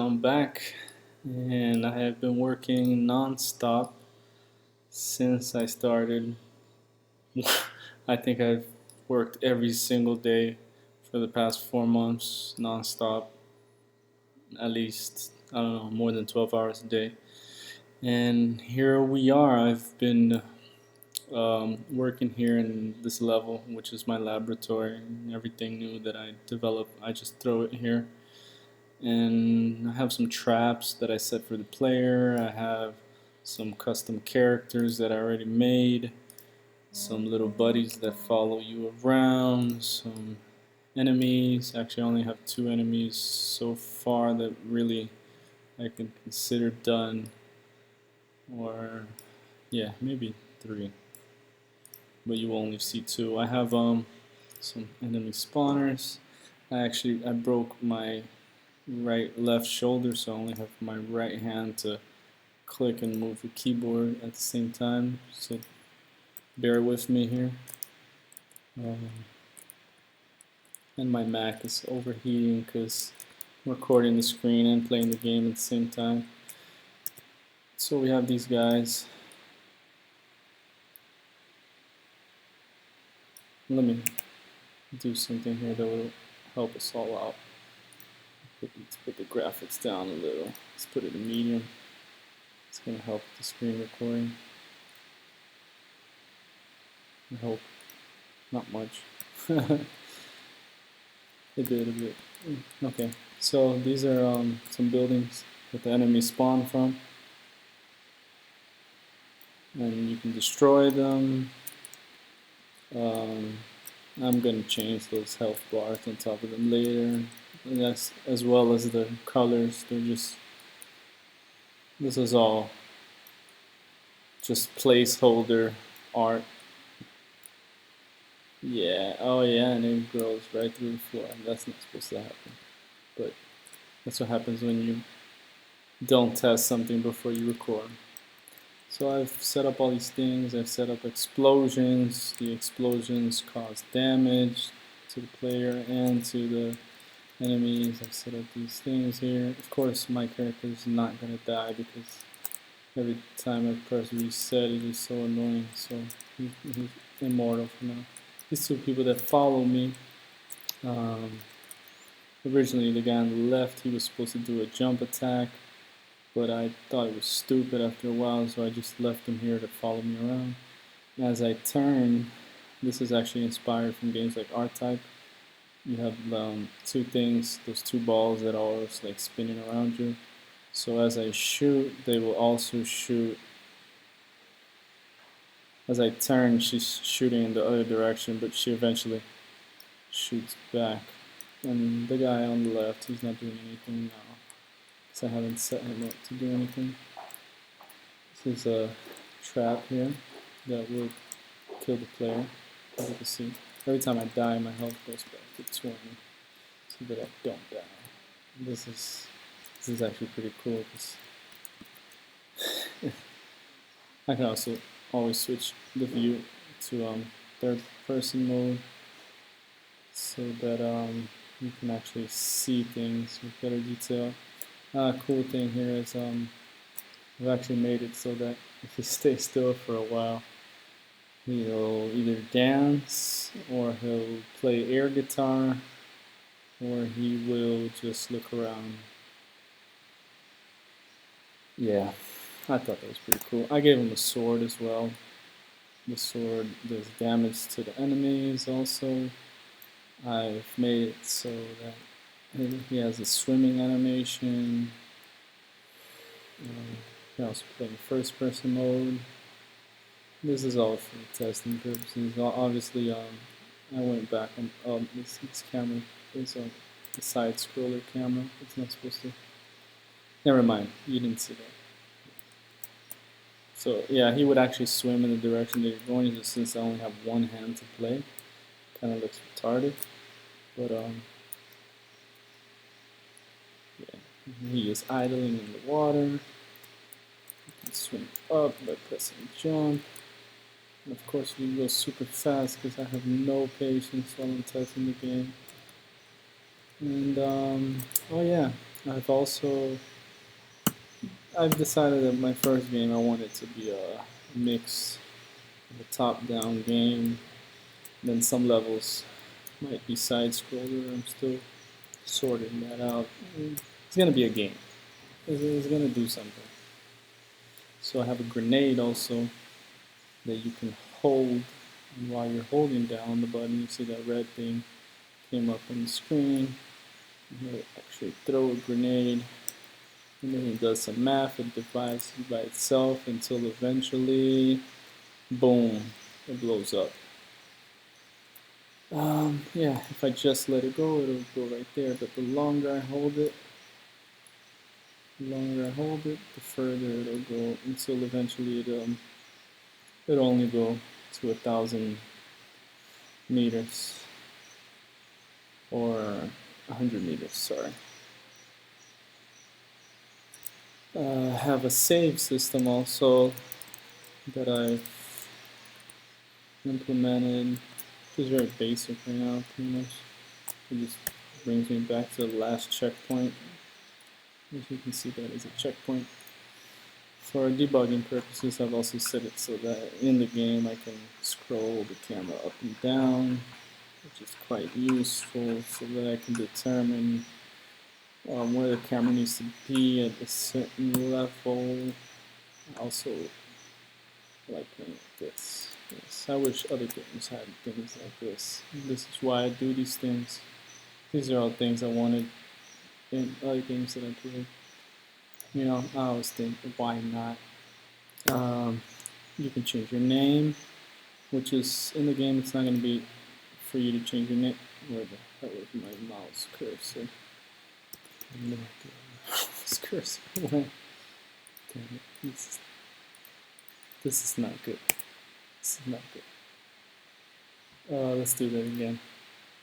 I'm back and I have been working non-stop since I started. I think I've worked every single day for the past 4 months non-stop, at least, I don't know, more than 12 hours a day. And here we are. I've been working here in this level, which is my laboratory, and everything new that I develop, I just throw it here. And I have some traps that I set for the player. I have some custom characters that I already made, some little buddies that follow you around, some enemies. Actually, I only have 2 enemies so far that really I can consider done, or yeah, maybe 3, but you will only see 2. I have some enemy spawners. I broke my left shoulder, so I only have my right hand to click and move the keyboard at the same time, so bear with me here. And my Mac is overheating because I'm recording the screen and playing the game at the same time. So we have these guys. Let me do something here that will help us all out. Let's put the graphics down a little. Let's put it in medium. It's going to help the screen recording. I hope. Not much. A bit. Okay, so these are some buildings that the enemy spawn from. And you can destroy them. I'm going to change those health bars on top of them later. And that's as well as the colors. This is all just placeholder art. Yeah, oh yeah, and it grows right through the floor. That's not supposed to happen. But that's what happens when you don't test something before you record. So I've set up all these things. I've set up explosions. The explosions cause damage to the player and to the enemies. I've set up these things here. Of course, my character is not going to die because every time I press reset, it is so annoying. So he's immortal for now. These 2 people that follow me, originally the guy on the left, he was supposed to do a jump attack, but I thought it was stupid after a while, so I just left him here to follow me around. As I turn, this is actually inspired from games like R-Type. You have 2 things, those 2 balls that are always like spinning around you. So as I shoot, they will also shoot. As I turn, she's shooting in the other direction, but she eventually shoots back. And the guy on the left, he's not doing anything now, because I haven't set him up to do anything. This is a trap here that will kill the player, as you can see. Every time I die, my health goes back to 20, so that I don't die. This is actually pretty cool, because I can also always switch the view to third person mode, so that you can actually see things with better detail. Cool thing here is I've actually made it so that if you stay still for a while, he'll either dance, or he'll play air guitar, or he will just look around. Yeah, I thought that was pretty cool. I gave him a sword as well. The sword does damage to the enemies also. I've made it so that he has a swimming animation. You can also play in first person mode. This is all for testing purposes. Obviously, I went back on this camera is a side scroller camera. It's not supposed to. Never mind, you didn't see that. So yeah, he would actually swim in the direction that you're going. Just since I only have one hand to play, kind of looks retarded. But yeah, he is idling in the water. You can swim up by pressing jump. And of course, we go super fast because I have no patience while I'm testing the game. And oh yeah, I've decided that my first game I want it to be a mix of a top-down game. Then some levels might be side-scroller. I'm still sorting that out. It's gonna be a game. It's gonna do something. So I have a grenade also that you can hold, and while you're holding down the button, you see that red thing came up on the screen. You actually throw a grenade, and then it does some math. It divides by itself until eventually, boom, it blows up. Yeah, if I just let it go, it'll go right there. But the longer I hold it, the further it'll go until eventually it'll only go to 1,000 meters or 100 meters. Sorry. I have a save system also that I've implemented. It's very basic right now, pretty much. It just brings me back to the last checkpoint. As you can see, that is a checkpoint. For debugging purposes, I've also set it so that in the game I can scroll the camera up and down, which is quite useful so that I can determine where the camera needs to be at a certain level. I also like playing like this. Yes, I wish other games had things like this. This is why I do these things. These are all things I wanted in other games that I played. You know, I always think, why not? You can change your name, which is in the game. It's not going to be for you to change your name. Where the hell is my mouse cursor? No idea. Mouse cursor. Damn it. This is not good. This is not good. Let's do that again.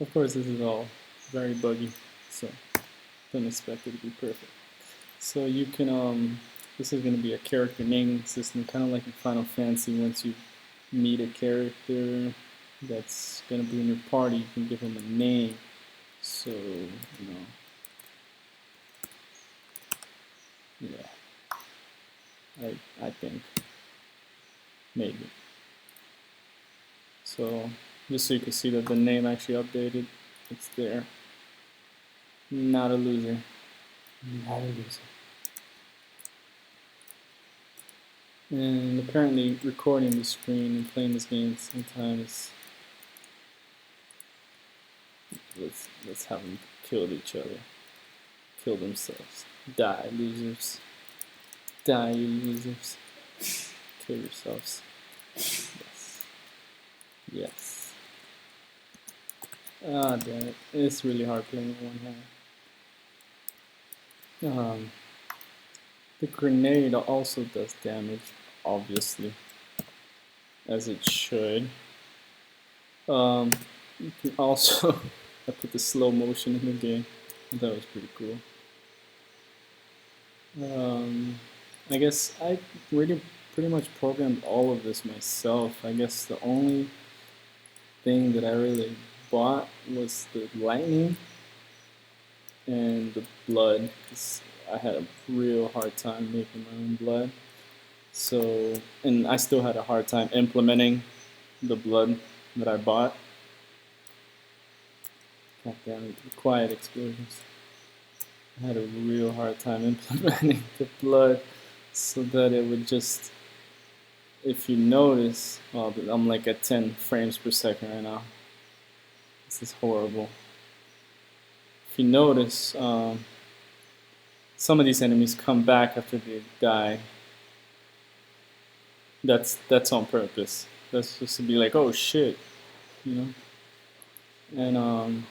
Of course, this is all very buggy, so don't expect it to be perfect. So you can, this is going to be a character naming system, kind of like in Final Fantasy. Once you meet a character that's going to be in your party, you can give him a name. So, you know, yeah, I think, maybe. So, just so you can see that the name actually updated, it's there. Not a loser. Not a loser. And apparently recording the screen and playing this game at the same time is... Let's have them kill each other. Kill themselves. Die, losers. Die, you losers. Kill yourselves. Yes. Yes. Ah, damn it. It's really hard playing with one hand. The grenade also does damage, obviously, as it should. You can also, I put the slow motion in the game. That was pretty cool. I guess I really pretty much programmed all of this myself. I guess the only thing that I really bought was the lightning and the blood, because I had a real hard time making my own blood. So, and I still had a hard time implementing the blood that I bought. God damn it, the quiet explosions. I had a real hard time implementing the blood so that it would just, if you notice, well, I'm like at 10 frames per second right now. This is horrible. If you notice, some of these enemies come back after they die. That's on purpose. That's just to be like, oh shit, you know. And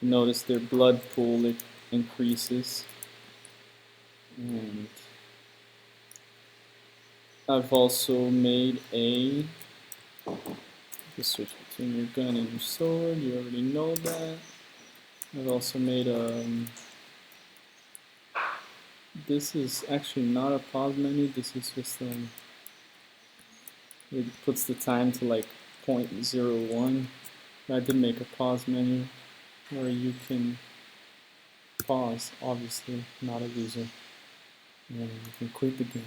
notice their blood pool, it increases. And I've also made a, the switch between your gun and your sword. You already know that. I've also made a, this is actually not a pause menu. This is just it puts the time to like 0.01. I did make a pause menu where you can pause, obviously, not a loser. And you can quit the game.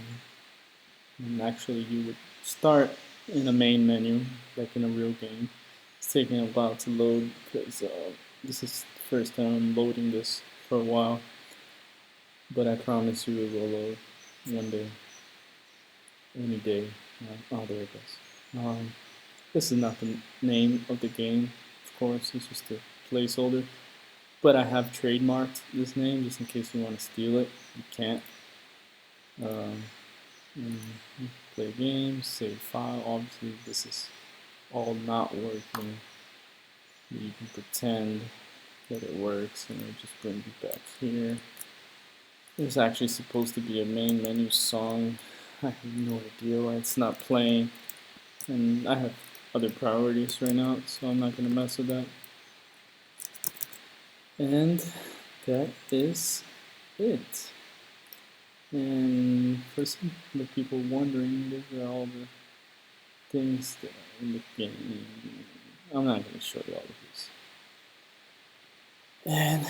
And actually, you would start in a main menu, like in a real game. It's taking a while to load because this is the first time I'm loading this for a while. But I promise you it will load one day, any day. Oh, there it goes. This is not the name of the game, of course. It's just a placeholder. But I have trademarked this name just in case you want to steal it. You can't. Um, play games, save file. Obviously, this is all not working. You can pretend that it works and it just brings you back here. There's actually supposed to be a main menu song. I have no idea why it's not playing. And I have other priorities right now, so I'm not going to mess with that. And that is it. And for some of the people wondering, these are all the things that are in the game. I'm not going to show you all of these. And